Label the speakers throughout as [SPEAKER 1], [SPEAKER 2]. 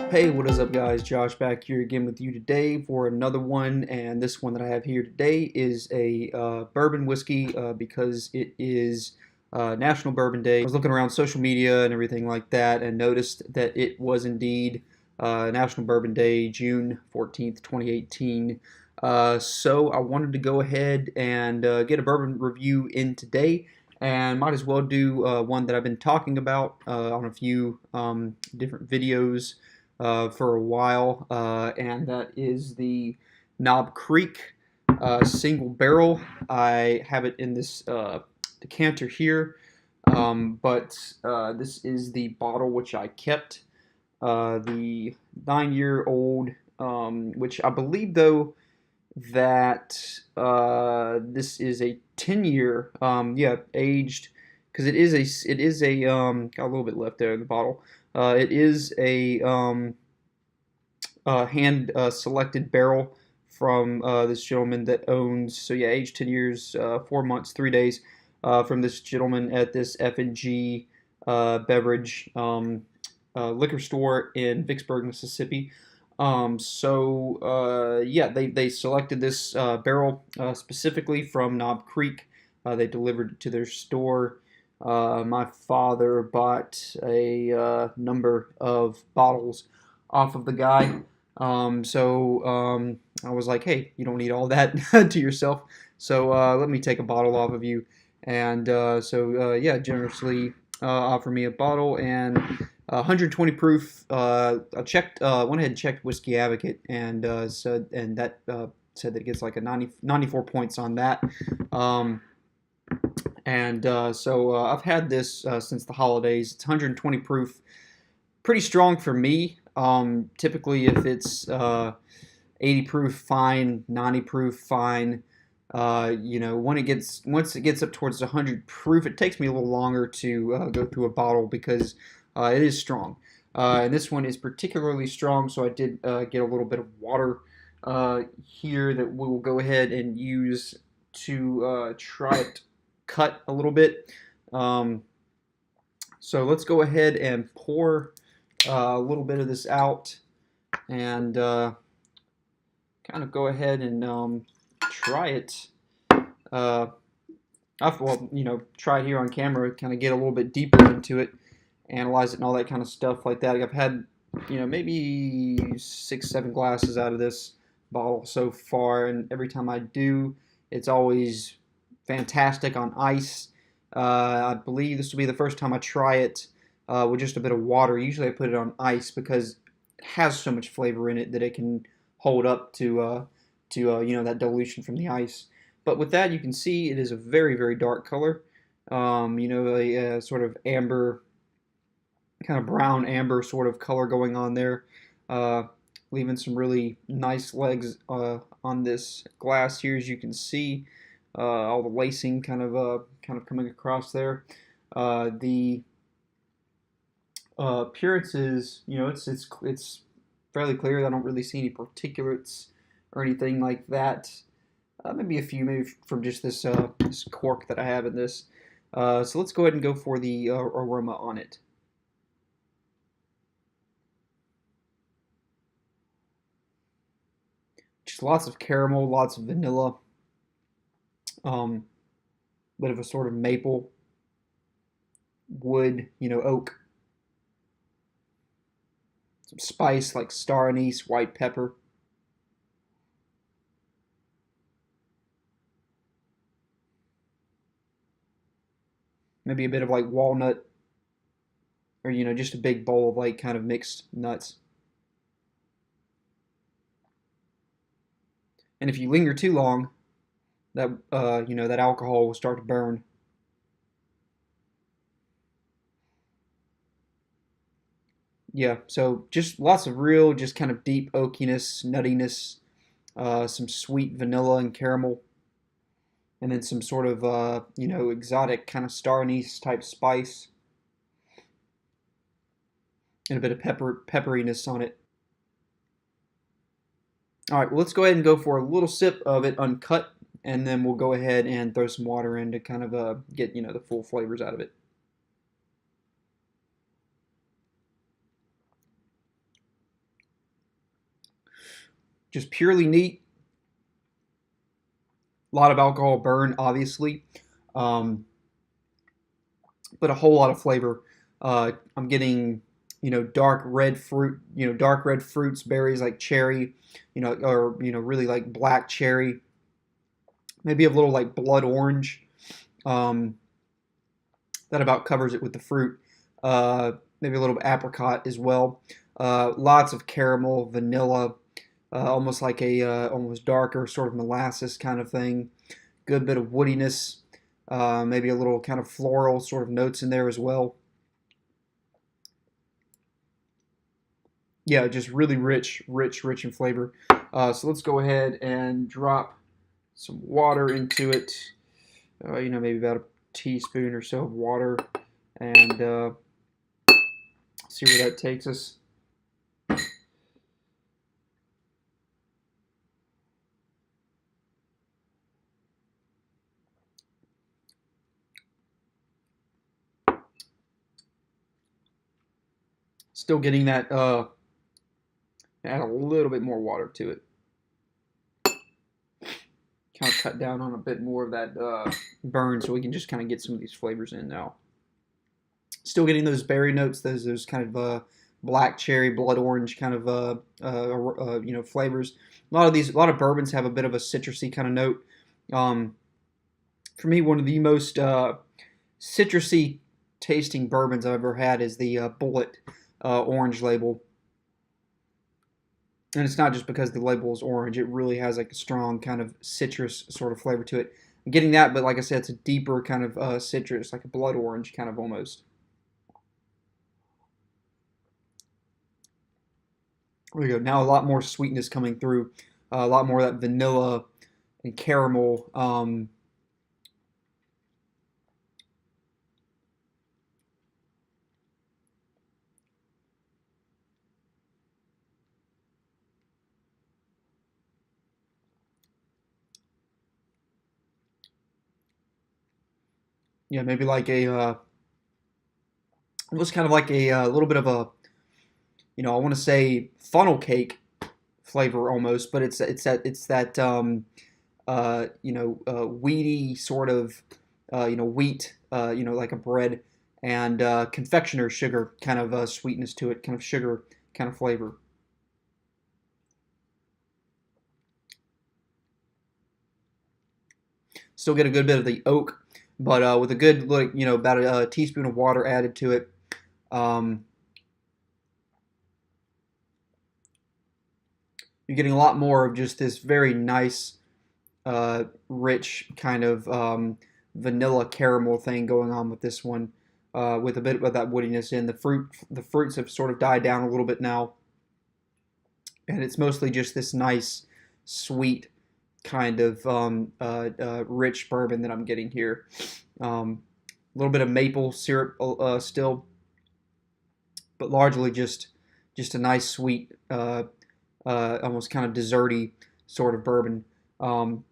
[SPEAKER 1] Hey, what is up guys? Josh back here again with you today for another one, and this one that I have here today is a bourbon whiskey because it is National Bourbon Day. I was looking around social media and everything like that and noticed that it was indeed National Bourbon Day, June 14th, 2018. So I wanted to go ahead and get a bourbon review in today, and might as well do one that I've been talking about on a few different videos for a while, and that is the Knob Creek single barrel. I have it in this decanter here, but this is the bottle which I kept, the 9-year-old, which I believe though that this is a 10-year, yeah, aged, because it is a got a little bit left there in the bottle. It is a hand selected barrel from this gentleman that owns, so yeah, aged 10 years, 4 months, 3 days, from this gentleman at this F&G beverage liquor store in Vicksburg, Mississippi. Yeah, they selected this barrel specifically from Knob Creek. They delivered it to their store. My father bought a number of bottles off of the guy. I was like, hey, you don't need all that to yourself. So let me take a bottle off of you. And yeah, generously offer me a bottle and 120 proof. I checked, went ahead and checked Whiskey Advocate, and said that it gets like a 94 points on that. I've had this since the holidays. It's 120 proof, pretty strong for me. Typically, if it's 80 proof, fine. 90 proof, fine. Once it gets up towards 100 proof, it takes me a little longer to go through a bottle because it is strong. And this one is particularly strong, so I did get a little bit of water here that we will go ahead and use to try it cut a little bit. So let's go ahead and pour a little bit of this out and kind of go ahead and try it. Try it here on camera, kind of get a little bit deeper into it, analyze it and all that kind of stuff like that. I've had, maybe 6-7 glasses out of this bottle so far, and every time I do, it's always fantastic on ice. I believe this will be the first time I try it with just a bit of water. Usually I put it on ice because it has so much flavor in it that it can hold up to that dilution from the ice. But with that, you can see it is a very, very dark color. A sort of amber, kind of brown amber sort of color going on there, leaving some really nice legs on this glass here, as you can see. All the lacing kind of coming across there. The appearance is, it's fairly clear. I don't really see any particulates or anything like that. Maybe a few, maybe from just this cork that I have in this. So let's go ahead and go for the aroma on it. Just lots of caramel, lots of vanilla, bit of a sort of maple, wood, oak, some spice like star anise, white pepper. Maybe a bit of like walnut, or just a big bowl of like kind of mixed nuts. And if you linger too long, that that alcohol will start to burn. Yeah, so just lots of real, just kind of deep oakiness, nuttiness, some sweet vanilla and caramel, and then some sort of exotic kind of star anise type spice, and a bit of pepperiness on it. All right, well, let's go ahead and go for a little sip of it uncut, and then we'll go ahead and throw some water in to kind of get the full flavors out of it. just purely neat. A lot of alcohol burn, obviously, um, but a whole lot of flavor. I'm getting, dark red fruit, dark red fruits, berries like cherry, or really like black cherry, maybe a little like blood orange. Um, that about covers it with the fruit. Maybe a little apricot as well. Lots of caramel, vanilla, almost like a almost darker sort of molasses kind of thing. Good bit of woodiness, maybe a little kind of floral sort of notes in there as well. Yeah, just really rich, rich in flavor. So let's go ahead and drop some water into it. Maybe about a teaspoon or so of water, and see where that takes us. Still getting that, add a little bit more water to it. Kind of cut down on a bit more of that burn so we can just kind of get some of these flavors in now. Still getting those berry notes, those kind of black cherry, blood orange kind of flavors. A lot of bourbons have a bit of a citrusy kind of note. For me, one of the most citrusy tasting bourbons I've ever had is the Bullet orange label. And it's not just because the label is orange. It really has like a strong kind of citrus sort of flavor to it. I'm getting that, but like I said, it's a deeper kind of citrus, like a blood orange kind of almost. There we go. Now a lot more sweetness coming through. A lot more of that vanilla and caramel. Yeah, maybe like a almost kind of like a little bit of a, I want to say funnel cake flavor almost, but it's that weedy sort of wheat, like a bread, and confectioner sugar kind of sweetness to it, kind of sugar kind of flavor. Still get a good bit of the oak, but with a good, like, about a teaspoon of water added to it. Um, you're getting a lot more of just this very nice, rich kind of vanilla caramel thing going on with this one, with a bit of that woodiness in the fruits have sort of died down a little bit now, and it's mostly just this nice, sweet kind of rich bourbon that I'm getting here. A little bit of maple syrup still, but largely just a nice sweet, almost kind of desserty sort of bourbon. Um,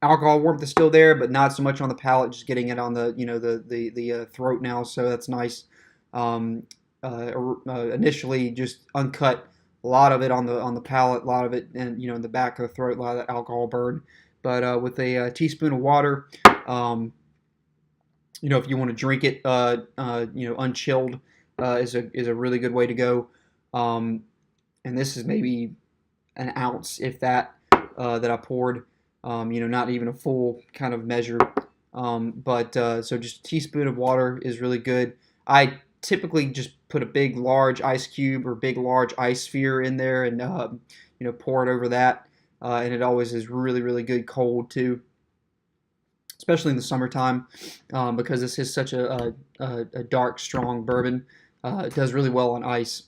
[SPEAKER 1] Alcohol warmth is still there, but not so much on the palate. Just getting it on the the throat now, so that's nice. Um, Initially, just uncut, a lot of it on the palate, a lot of it, and in the back of the throat, a lot of that alcohol burn. But with a teaspoon of water, um, if you want to drink it, unchilled, is a really good way to go. Um, and this is maybe an ounce, if that, that I poured. Not even a full kind of measure. But so just a teaspoon of water is really good. I typically just put a big, large ice cube or big, large ice sphere in there and pour it over that. And it always is really, really good cold too, especially in the summertime, because this is such a dark, strong bourbon. It does really well on ice.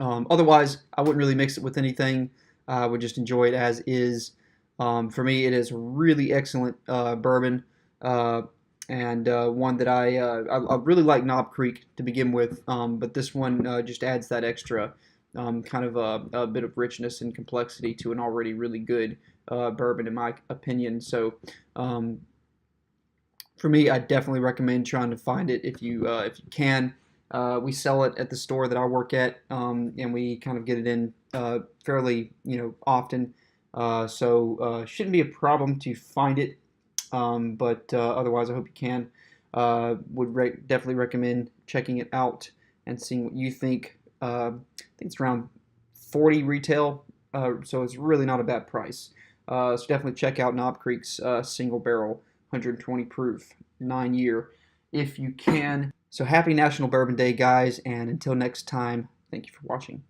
[SPEAKER 1] Otherwise, I wouldn't really mix it with anything. I would just enjoy it as is. For me, it is really excellent bourbon, and one that I really like Knob Creek to begin with, but this one just adds that extra kind of a bit of richness and complexity to an already really good bourbon, in my opinion. So, for me, I definitely recommend trying to find it if you can. We sell it at the store that I work at, and we kind of get it in fairly often, so shouldn't be a problem to find it. But otherwise, I hope you can. Would definitely recommend checking it out and seeing what you think. I think it's around 40 retail, so it's really not a bad price. So definitely check out Knob Creek's single barrel, 120 proof, 9 year, if you can. So happy National Bourbon Day, guys, and until next time, thank you for watching.